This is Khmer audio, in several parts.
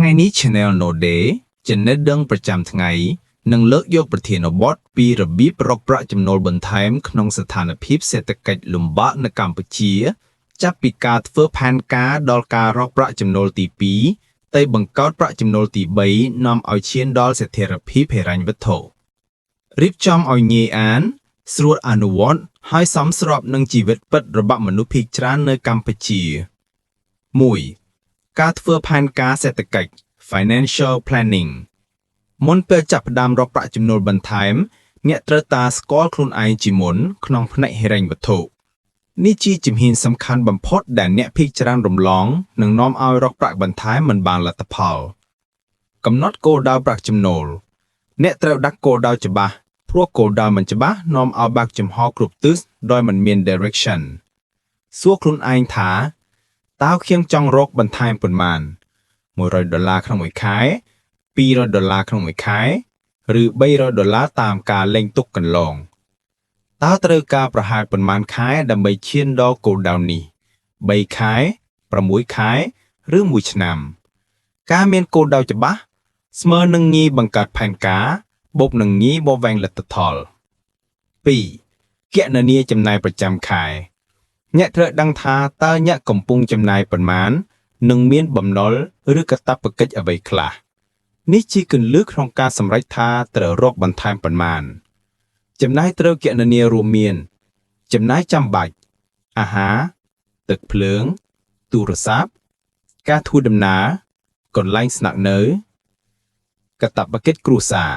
ថ្ងៃនេះ Channel No Day ចំណេះដឹងប្រចាំថ្ងៃនឹងលើកយកប្រធានបទពីរបៀបរកប្រាក់ចំណូលបន្ថែមក្នុងស្ថានភាពសេដ្ឋកិច្ចលំបាកនៅកម្ពុជាចាប់ពីការធ្វើផែនការដល់ការរកប្រាក់ចំណូលទី2ទៅបង្កើតប្រាក់ចំណូលទី3នាំឲ្យឈានដល់ស្ថិរភាពហិរញ្ញវត្ថុរៀបចំឲ្យងាយអានស្រួលអនុវត្តហើយសមស្របនឹងជីវិតពិតរបស់មនុស្សភាគច្រើននៅកម្ពុជា 1. ការធ្វើផែនការសេដ្ឋកិច្ច Financial Planning មុនពេលចាប់ផ្ដើមរកប្រាក់ចំណូលបន្ថែមអ្នកត្រូវតាស្គាល់ខ្លួនឯងជាមុនក្នុងផ្នែកហិរញ្ញវត្ថុនេះជាជំហានសំខាន់បំផុតដែលអ្នកភាគច្រើនរំលងនិងនាំឲ្យរកប្រាក់បន្ថែមមិនបានលទ្ធផលកំណត់គោលដៅប្រាក់ចំណូលអ្នកត្រូវដាក់គោលដៅច្បាស់ព្រោះគោលដៅមិនច្បាស់នាំឲ្យបើកចំហគ្រប់ទិសដោយមិនមាន direction សួរខ្លួនឯងថាតើខ្ញុំចង់រកបន្ថែមប៉ុន្មាន$100ក្នុងមួយខែ$200ក្នុងមួយខែឬ$300តាមការលេងទុកកន្លងតើត្រូវការប្រហែលប៉ុន្មានខែដើម្បីឈានដល់គោលដៅនេះ3ខែ6ខែឬ1ឆ្នាំការមានគោលដៅច្បាស់ស្មើនឹងងាយបង្កើតផែនការបូកនឹងងាយបវែងលទ្ធផល 2. គណនាចំណាយប្រចាំខែអ្នកត្រូវដឹងថាតើអ្នកកំពុងចំណាយប៉ុន្មាននិងមានបំណុលឬកាតព្វកិច្ចអ្វីខ្លះនេះជាគន្លឹះក្នុងការសម្រេចថាត្រូវរកបន្ថែមប៉ុន្មានចំណាយត្រូវគណនារួមមានចំណាយចាំបាច់អាហារទឹកភ្លើងទូរស័ព្ទការធ្វើដំណើរកន្លែងស្នាក់នៅកាតព្វកិច្ចគ្រួសារ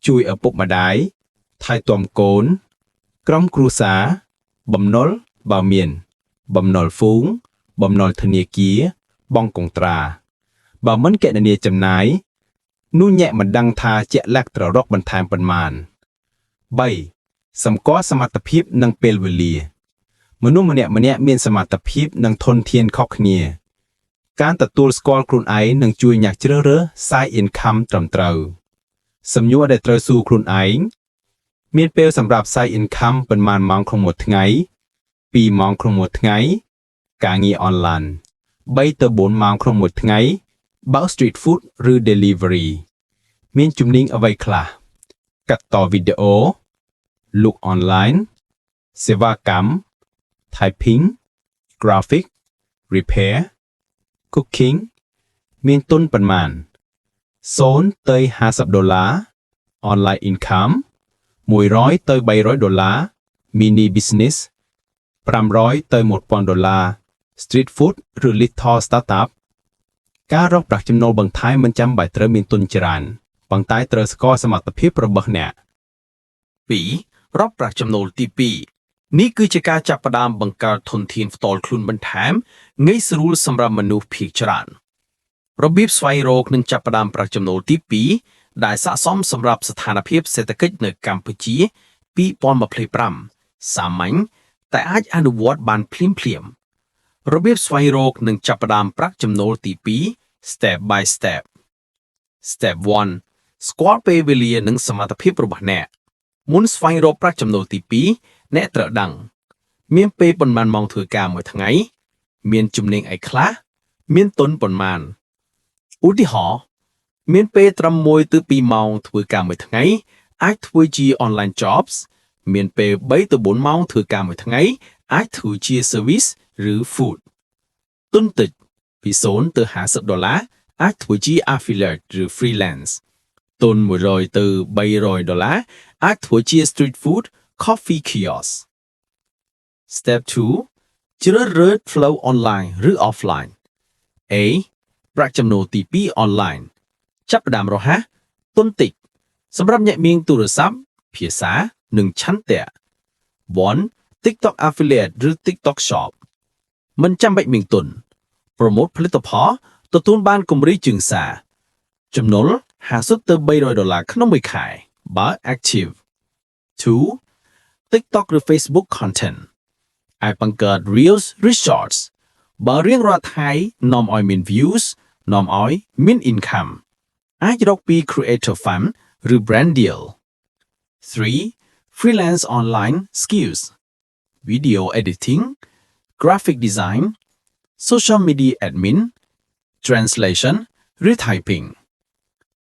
ជួយឪពុកម្ដាយថែទាំកូនក្រុមគ្រួសារបំណុលបើមានបំណុលហ្វូងបំណុលធនាគារបង់កុងត្រាបើមិនគណនាចំណាយនោះអ្នកមិនដឹងថាជាក់លាក់ត្រូវរកបន្ថែមប៉ុន្មាន 3. សម្គាល់សមត្ថភាពនិងពេលវេលាមនុស្សម្នាក់ៗមានសមត្ថភាពនិងធនធានខុសគ្នាការទទួលស្គាល់ខ្លួនឯងនឹងជួយអ្នកជ្រើសរើស side income ត្រឹមត្រូវសំណួរដែលត្រូវសួរខ្លួនឯងមានពេលសម្រាប់ side income ប៉ុន្មានម៉ោងក្នុងមួយថ្ងៃ2ម៉ោងក្នុងមួយថ្ងៃការងារអនឡាញ3ទៅ4ម៉ោងក្នុងមួយថ្ងៃបើក street food ឬ delivery មានជំនាញអ្វីខ្លះកាត់តវីដេអូលក់អនឡាញសេវាកម្ម typing graphic repair cooking មានទុនប៉ុន្មាន0ទៅ$50 online income $100ទៅ$300 mini business $500ទៅ$1000 street food ឬ little startup ការរកប្រាក់ចំណូលបន្ថែមមិនចាំបាច់ត្រូវមានទុនច្រើនប៉ុន្តែត្រូវស្គាល់សមត្ថភាពរបស់អ្នក 2. រកប្រាក់ចំណូលទី2នេះគឺជាការចាប់ផ្ដើមបង្កើតធនធានផ្ទាល់ខ្លួនបន្ថែមងាយស្រួលសម្រាប់មនុស្សភាគច្រើនរបៀបស្វែងរកនិងចាប់ផ្ដើមប្រាក់ចំណូលទី2ដែលស័ក្តិសមសម្រាប់ស្ថានភាពសេដ្ឋកិច្ចនៅកម្ពុជា2025សាមញ្ញតែអាចអនុវត្តបានភ្លាមៗរបៀបស្វែងរកនិងចាប់ផ្ដើមប្រាក់ចំណូលទី2 step by step Step 1ស្គាល់ពេលវេលានិងសមត្ថភាពរបស់អ្នកមុនស្វែងរកប្រាក់ចំណូលទី2អ្នកត្រូវដឹងមានពេលប៉ុន្មានម៉ោងធ្វើការមួយថ្ងៃមានជំនាញអីខ្លះមានទុនប៉ុន្មានឧទាហរណ៍មានពេលត្រឹម1ទៅ2ម៉ោងធ្វើការមួយថ្ងៃអាចធ្វើជា online jobs មានពេល3ទៅ4ម៉ោងធ្វើការមួយថ្ងៃអាចធ្វើជា service ឬ food ទុនតិចពី0ទៅ$50អាចធ្វើជា affiliate ឬ freelance ទុន$100ទៅ$300អាចធ្វើជា street food coffee kiosk Step 2ជ្រើសរើស flow online ឬ offline A ប្រាក់ចំណូលទី2 online ចាប់ផ្ដើមរហ័សទុនតិចសម្រាប់អ្នកមានទូរស័ព្ទភាសានិងឆន្ទៈ 1. TikTok affiliate ឬ TikTok shop មិនចាំបាច់មានទុនប្រម៉ូទផលិតផលទទួលបានគម្រីជើងសារចំណូល$50ទៅ$300ក្នុងមួយខែបើ active 2. TikTok ឬ Facebook content អាចបង្កើត Reels ឬ Shorts បើរៀងរាល់ថ្ងៃនាំឲ្យមាន views នាំឲ្យមាន income អាចរកពី Creator Fund ឬ Brand Deal 3. Freelance online skills video editing graphic design social media admin translation ឬ typing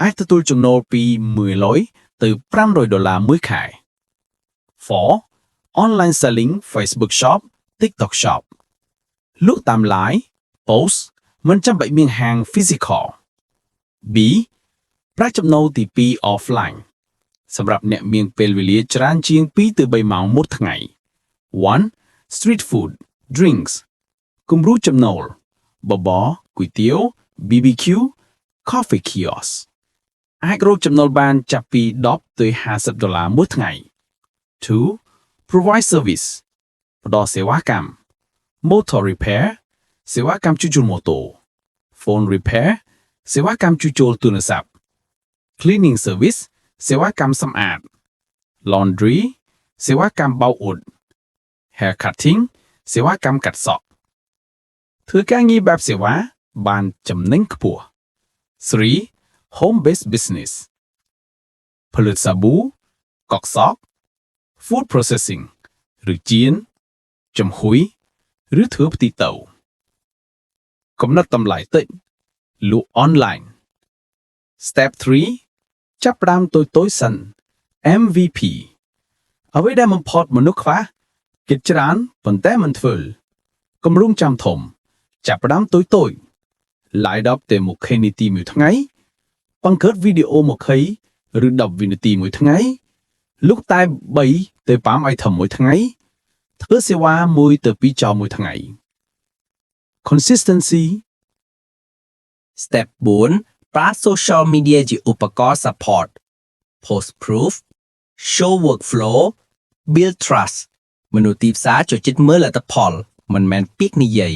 អាចទទួលចំណូលពី$100ទៅ$500មួយខែ 4. Online selling Facebook Shop TikTok Shop លក់តាម Line Post មិនចាំបាច់មានហាង physical B ប្រាក់ចំណូលទី2 offline សម្រាប់អ្នកមានពេលវេលាច្រើនជាង2ទៅ3ម៉ោងមួយថ្ងៃ 1. Street food drinks គំរូចំណូលបបរគុយទាវ BBQ coffee kiosk អាចរកចំណូលបានចាប់ពី$10ទៅ$50មួយថ្ងៃ 2. Provide service ផ្ដល់សេវាកម្ម Motor repair សេវាកម្មជួសជុលម៉ូតូ Phone repair សេវាកម្មជួសជុលទូរស័ព្ទ Cleaning service សេវាកម្មសម្អាត Laundry សេវាកម្មបោកអ៊ុត Hair cutting សេវាកម្មកាត់សក់ធ្វើការងារបែបសេវាបានចំណេញខ្ពស់ 3. Home based business ផលិតសាប៊ូកក់សក់ Food processing ឬចៀនចំហុយឬធ្វើផ្ទីតូកំណត់តម្លៃតិចលក់ online Step 3ចាប់ផ្ដើមតូចៗសិន MVP អ្វីដែលបំផុតមនុស្សខ្វះគិតច្រើនប៉ុន្តែមិនធ្វើគម្រោងចាំធំចាប់ផ្ដើមតូចៗ light up តែ20នាទីមួយថ្ងៃបង្កើតវីដេអូ20ឬ10វិនាទីមួយថ្ងៃលក់តែ3ទៅ5 item មួយថ្ងៃធ្វើសេវា1ទៅ2ចោលមួយថ្ងៃ Consistency Step 4 ប្រើ social media ជាឧបករណ៍ support post proof show workflow build trust មនុស្សទីផ្សារចូលចិត្តមើលលទ្ធផលមិនមែនពាក្យនិយាយ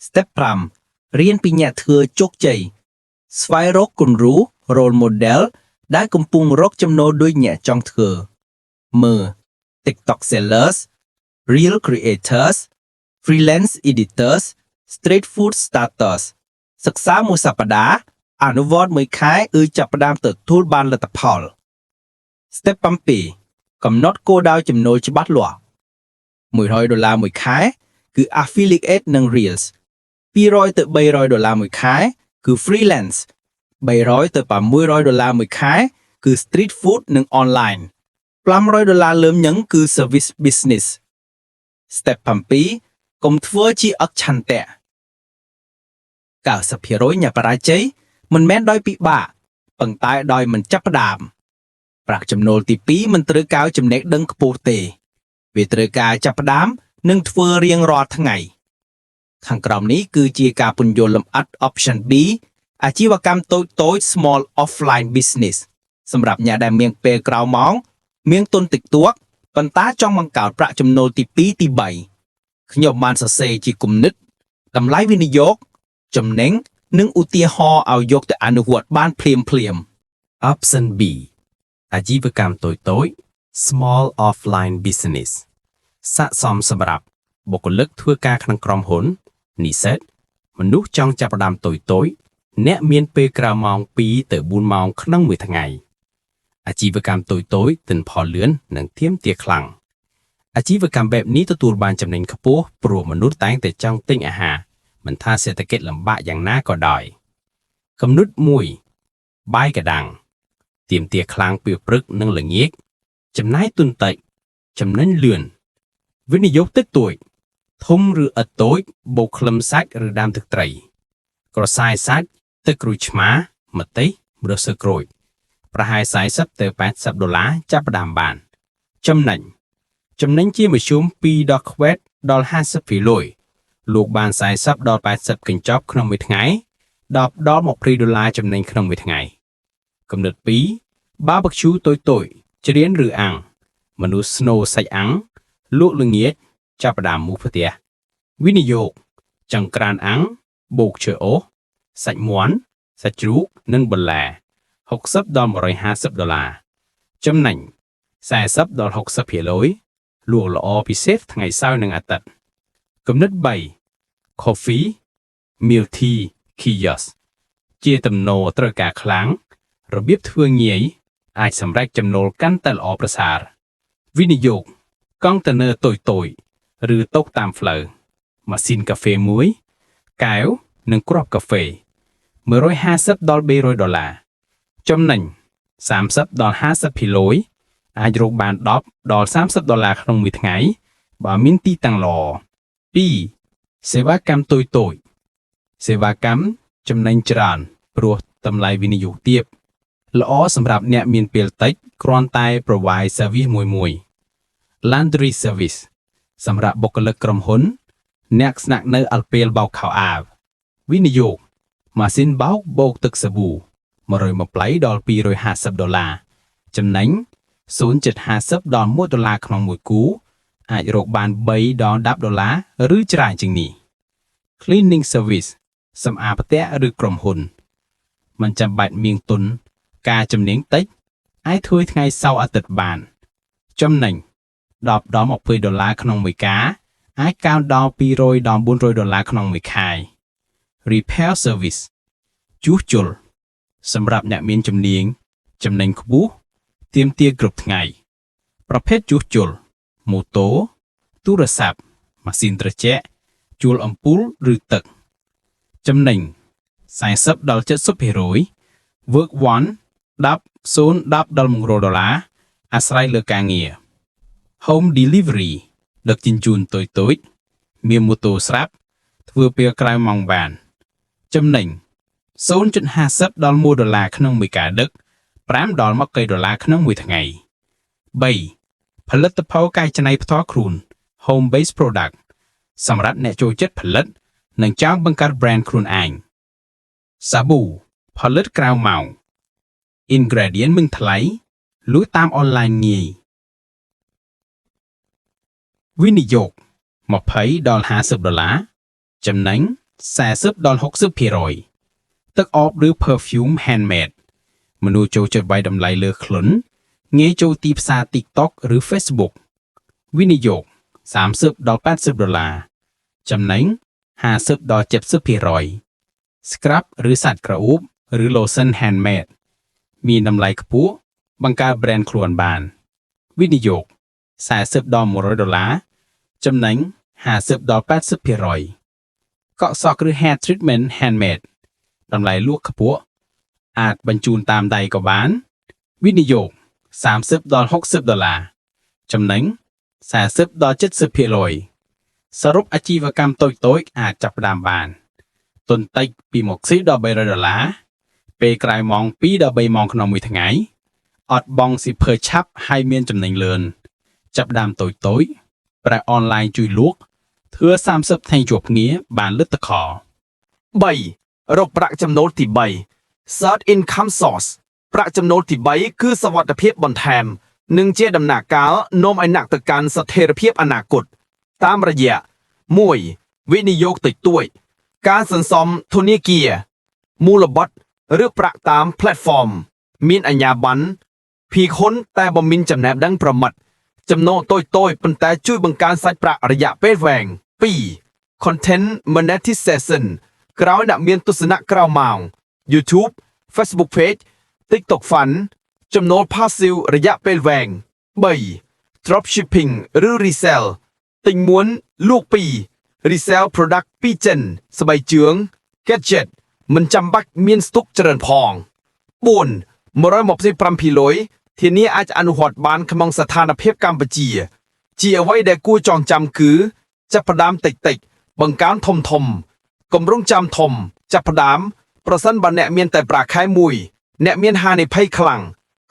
Step 5រៀនពីអ្នកធ្វើជោគជ័យស្វែងរកគំរូ role model ដែលកំពុងរកចំណូលដូចអ្នកចង់ធ្វើមើល TikTok sellers real creators freelance editors street food starters សិក្សាមួយសប្តាហ៍អនុវត្តមួយខែគឺចាប់ផ្ដើមទទួលបានលទ្ធផល Step 7កំណត់គោលដៅចំណូលច្បាស់លាស់$100មួយខែគឺ affiliate និង reels 200ទៅ300មួយខែគឺ freelance 300ទៅ600មួយខែគឺ street food និង online $500លើមញឹងគឺ service business Step 7កុំធ្វើជាអច្ឆន្ទៈ 90% អ្នកបរាជ័យមិនមែនដោយពិបាកប៉ុន្តែដោយមិនចាប់ផ្ដើមប្រាក់ចំណូលទី2មិនត្រូវការចំណេះដឹងខ្ពស់ទេវាត្រូវការចាប់ផ្ដើមនិងធ្វើរៀងរាល់ថ្ងៃខាងក្រោមនេះគឺជាការពន្យល់លម្អិត option B អាជីវកម្មតូច small offline business សម្រាប់អ្នកដែលមានពេលក្រៅម៉ោងមានទុនតិចតួចប៉ុន្តែចង់បង្កើតប្រាក់ចំណូលទី2ទី3ខ្ញុំបានសរសេរជាគំនិតតម្លៃវិនិយោគចំណេញនិងឧទាហរណ៍ឲ្យយកទៅអនុវត្តបានភ្លាម Option B អាជីវកម្មតូច small offline business ស័ក្តិសមសម្រាប់បុគ្គលិកធ្វើការក្នុងក្រុមហ៊ុននិស្សិតមនុស្សចង់ចាប់ផ្ដើមតូចអ្នកមានពេលក្រៅម៉ោង2ទៅ4ម៉ោងក្នុងមួយថ្ងៃអាជីវកម្មតូចទិន្នផលលឿននិងទាមទារខ្លាំងអាជីវកម្មបែបនេះទទួលបានចំណេញខ្ពស់ព្រោះមនុស្សតែងតែចង់ទិញអាហារមិនថាសេដ្ឋកិច្ចលំបាកយ៉ាងណាក៏ដោយគំនិត1បាយកដាំងទាមទារខ្លាំងពេលព្រឹកនិងល្ងាចចំណាយទុនតិចចំណេញលឿនវិនិយោគតិចតួចធំឬឥតតូចបូកខ្លឹមសាច់ឬដាំទឹកត្រីក្រសាយសាច់ទឹកក្រូចឆ្មាម្ទេសម្រះស៊ើក្រូចប្រហែល$40ទៅ$80ចាប់ផ្ដើមបានចំណេញជាមធ្យម2ដល់ខ្វែតដល់50ភាគរយលោកបាន40ដល់80កញ្ចប់ក្នុងមួយថ្ងៃ10ដល់$20ចំណេញក្នុងមួយថ្ងៃគំនិត2បាប៊ឺឃ្យូតូចច្រៀនឬអាំងមនុស្សស្នូសាច់អាំងលក់ល្ងាចចាប់ផ្ដើមមូសផ្ទះវិនិយោគចង្ក្រានអាំងបូកឈើអូសសាច់មាន់សាច់ជ្រូកនិងបន្លែ$60ដល់$150ចំណេញ40ដល់60ភាគរយលក់ល្អពិសេសថ្ងៃសៅរ៍និងអាទិត្យគំនិត3 Coffee Milk Tea Kiosk ជាទំនោរត្រូវការខ្លាំងរបៀបធ្វើងាយអាចសម្រេចចំណូលកាន់តែល្អប្រសើរវិនិយោគកង់តឺន័រតូចឬតុតាមផ្លូវម៉ាស៊ីនកាហ្វេមួយកែវនិងគ្រាប់កាហ្វេ $150ដល់$300ចំណេញ30ដល់50ភាគរយអាចរកបាន10ដល់$30ក្នុងមួយថ្ងៃបើមានទីតាំងល្អ2សេវាកម្មតូចៗសេវាកម្មចំណេញច្រើនព្រោះតម្លៃវិនិយោគទាបល្អសម្រាប់អ្នកមានពេលតិចគ្រាន់តែ provide service មួយ Laundry service សម្រាប់បុគ្គលិកក្រុមហ៊ុនអ្នកស្នាក់នៅអល់ពេលបោកខោអាវវិនិយោគម៉ាស៊ីនបោកបោកទឹកសាប៊ូ120ដល់$250ចំណេញ0.50ដល់$1ក្នុងមួយគូអាចរកបាន3ដល់$10ឬច្រើនជាងនេះ Cleaning service សម្អាតផ្ទះឬក្រុមហ៊ុនមិនចាំបាច់មានទុនការចំណាយតិចអាចធ្វើថ្ងៃសៅរ៍អាទិត្យបានចំណេញ10ដល់$20ក្នុងមួយការអាចកើនដល់$200ដល់$400ក្នុងមួយខែ Repair service ជួសជុលសម្រាប់អ្នកមានជំនាញចំណេញខ្ពស់ទាមទារគ្រប់ថ្ងៃប្រភេទជួសជុលម៉ូតូទូរស័ព្ទម៉ាស៊ីនត្រជាក់ជួលអំពូលឬទឹកចំណេញ40ដល់70% work one 10ដល់$100អាស្រ័យលើការងារ Home delivery ដឹកជញ្ជូនតូចៗមានម៉ូតូស្រាប់ធ្វើពេលក្រៅម៉ោងបានចំណេញ0.50ដល់$1ក្នុងមួយការដឹក5ដល់$20ក្នុងមួយថ្ងៃ3ផលិតផលកែច្នៃផ្ទាល់ខ្លួន Home based product សម្រាប់អ្នកចូលចិត្តផលិតនិងចង់បង្កើត brand ខ្លួនឯងសាប៊ូផលិតក្រៅម៉ោង ingredient មិនថ្លៃលក់តាមអនឡាញងាយវិនិយោគ20ដល់$50ចំណេញ40ដល់60%ទឹកអបឬ perfume handmade មនុស្សចូលចិត្តវាយតម្លៃលើខ្លួនងាយចូលទីផ្សារ TikTok ឬ Facebook វិនិយោគ30ដល់$80ចំណេញ50ដល់70% Scrap ឬសាច់ក្រអូបឬ lotion handmade មានតម្លៃខ្ពស់បង្កើត brand ខ្លួនបានវិនិយោគ40ដល់$100ចំណេញ50ដល់80%កក់សក់ឬ hair treatment handmade តម្លៃលក់ខ្ពស់អាចបញ្ជូនតាមដៃក៏បានវិនិយោគ30ដល់$60ចំណេញ40ដល់70%សរុបអាជីវកម្មតូចៗអាចចាប់ផ្ដើមបានទុនតិចពី$60ដល់$300ពេលក្រៅម៉ោង2ដល់3ម៉ោងក្នុងមួយថ្ងៃអត់បង់ស៊ីភើឆាប់ហើយមានចំណេញលឿនចាប់ផ្ដើមតូចៗប្រើអនឡាញជួយលក់ធ្វើ30ថ្ងៃជាប់គ្នាបានលទ្ធផល3រកប្រាក់ចំណូលទី3 Third income source ប្រាក់ចំណូលទី3គឺសុវត្ថិភាពបន្ថែមនិងជាដំណាក់កាលនាំឲ្យអ្នកទៅកាន់ស្ថិរភាពអនាគតតាមរយៈ 1. វិនិយោគតិចតួចការសន្សំធនាគារមូលបត្រឬប្រាក់តាម platform មានអាជ្ញាប័ណ្ណភីខុនតែបើមានចំណេះដឹងប្រមាត់ចំណូលតូចៗប៉ុន្តែជួយបង្កើនសាច់ប្រាក់រយៈពេលវែង 2. Content monetization ក្រោយអ្នកមានទស្សនៈក្រៅម៉ោង YouTube Facebook page TikTok Fund ចំណូល passive រយៈពេលវែង 3. Dropshipping ឬ resell ទិញមួយលក់ពីរ resell product ពីចិនស្បែកជើង gadget មិនចាំបាច់មានស្តុកច្រើនផង 4. 125% ធានាអាចអនុវត្តបានក្នុងស្ថានភាពកម្ពុជាជាអ្វីដែលគួរចងចាំគឺចាប់ផ្ដើមតិចៗបង្កើនធំគម្រោងចាំធំចាប់ផ្ដើមប្រសិនបើអ្នកមានតែប្រាក់ខែមួយអ្នកមានហានិភ័យខ្លាំង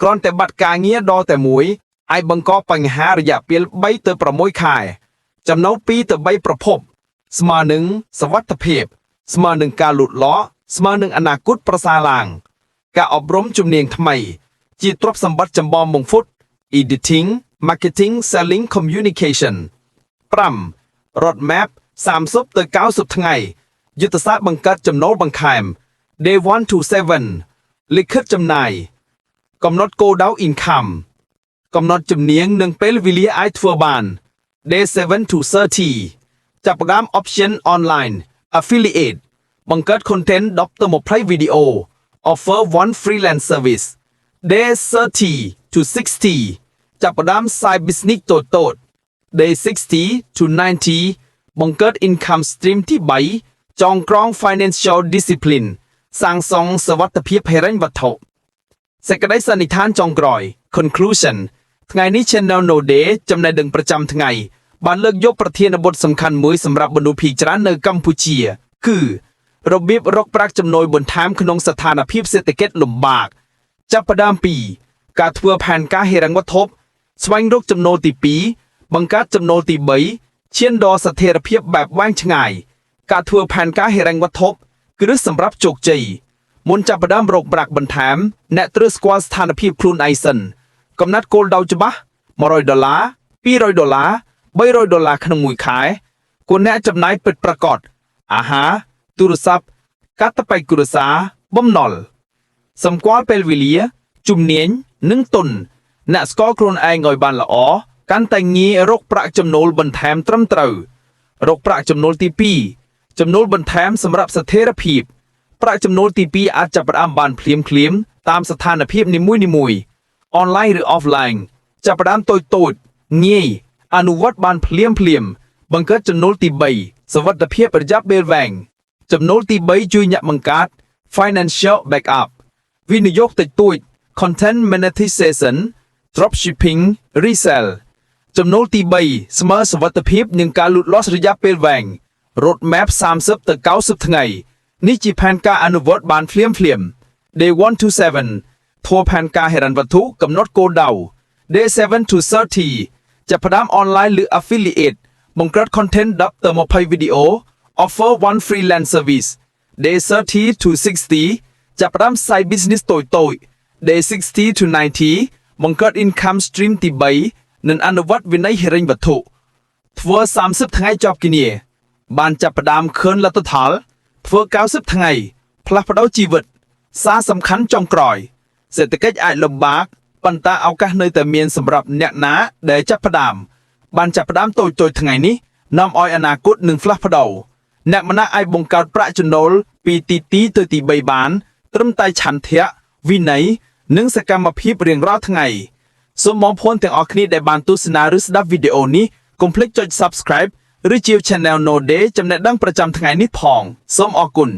គ្រាន់តែបាត់ការងារដល់តែមួយអាចបង្កបញ្ហារយៈពេល3ទៅ6ខែចំណូល2ទៅ3ប្រភពស្មើនឹងសុវត្ថិភាពស្មើនឹងការលូតលាស់ស្មើនឹងអនាគតប្រសើរឡើងការអប់រំជំនាញថ្មីជាទ្រព្យសម្បត្តិចម្បងបំផុត Editing Marketing Selling Communication 5. Roadmap 30ទៅ90ថ្ងៃយុទ្ធសាស្ត្របង្កើតចំណូលបន្ថែម Day 1 to 7 លិខិតចំណាយកំណត់គោលដៅ income កំណត់ជំនាញនិងពេលវេលាអាចធ្វើបាន Day 7 to 30ចាប់ផ្ដើម option online affiliate បង្កើត content 10ទៅ20វីដេអូ offer one freelance service Day 30 to 60ចាប់ផ្ដើម side business តូច Day 60 to 90បង្កើត income stream ទី3ចងក្រង financial discipline សាងសង់សវត្ថភាពហិរញ្ញវត្ថុសេចក្តីសន្និដ្ឋានចុងក្រោយ conclusion ថ្ងៃនេះ Channel No Day ចំណេះដឹងប្រចាំថ្ងៃបានលើកយកប្រធានបទសំខាន់មួយសម្រាប់មនុស្សភាគច្រើននៅកម្ពុជាគឺរបៀបរកប្រាក់ចំណូលបន្ថែមក្នុងស្ថានភាពសេដ្ឋកិច្ចលំបាកចាប់ផ្ដើមពីការធ្វើផែនការហិរញ្ញវត្ថុស្វែងរកចំណូលទី2បង្កើតចំណូលទី3ឈានដល់ស្ថិរភាពបែបវែងឆ្ងាយការធ្វើផែនការហិរញ្ញវត្ថុគ្រឹះសម្រាប់ជោគជ័យមុនចាប់ផ្ដើមរកប្រាក់បន្ថែមអ្នកត្រូវស្គាល់ស្ថានភាពខ្លួនឯងសិនកំណត់គោលដៅច្បាស់$100 $200 $300 ក្នុងមួយខែគួរអ្នកចំណាយពិតប្រាកដអាហារទូរស័ព្ទកាតព្វគ្រួសារបំណុលសម្គាល់ពេលវេលាជំនាញនិងទុនអ្នកស្គាល់ខ្លួនឯងឲ្យបានល្អកាន់តែងាយរកប្រាក់ចំណូលបន្ថែមត្រឹមត្រូវរកប្រាក់ចំណូលទី2ចំណូលបន្ថែមសម្រាប់ស្ថិរភាពប្រាក់ចំណូលទី2អាចចាប់ផ្ដើមបានភ្លាមតាមស្ថានភាពនីមួយៗអនឡាញឬអហ្វឡាញចាប់ផ្ដើមតូចងាយអនុវត្តបានភ្លាមបង្កើតចំណូលទី3សុវត្ថិភាពរយៈពេលវែងចំណូលទី3ជួយអ្នកបង្កើត financial backup វិនិយោគតិចតួច content monetization dropshipping resell ចំណូលទី3ស្មើសុវត្ថិភាពនឹងការលូតលាស់រយៈពេលវែង roadmap 30 ទៅ 90 ថ្ងៃនេះជាផែនការអនុវត្តបានភ្លាមDay 1 to 7ធ្វើផែនការហិរញ្ញវត្ថុកំណត់គោលដៅ Day 7 to 30ចាប់ផ្ដើមអនឡាញឬ affiliate បង្កើត content 10 ទៅ 20 វីដេអូ offer one freelance service Day 30 to 60ចាប់ផ្ដើម side business តូចDay 60 to 90បង្កើត income stream ទី3និងអនុវត្តវិន័យហិរញ្ញវត្ថុធ្វើ30ថ្ងៃចប់គនាបានចាប់ផ្ដើមឃើញលទ្ធផលធ្វើ90ថ្ងៃផ្លាស់ប្ដូរជីវិតសារសំខាន់ចុងក្រោយសេដ្ឋកិច្ចអាចលំបាកប៉ុន្តែឱកាសនៅតែមានសម្រាប់អ្នកណាដែលចាប់ផ្ដើមបានចាប់ផ្ដើមតូចថ្ងៃនេះនាំឲ្យអនាគតនឹងផ្លាស់ប្ដូរអ្នកម្នាក់អាចបង្កើតប្រាក់ចំណូលពីទី2ទៅទី3បានត្រឹមតែឆន្ទៈវិន័យនិងសកម្មភាពរៀងរាល់ថ្ងៃសូមបងប្អូនទាំងអស់គ្នាដែលបានទស្សនាឬស្ដាប់វីដេអូនេះកុំភ្លេចចុច Subscribe ឬជា Channel No Day ចំណេះដឹងប្រចាំថ្ងៃនេះផងសូមអរគុណ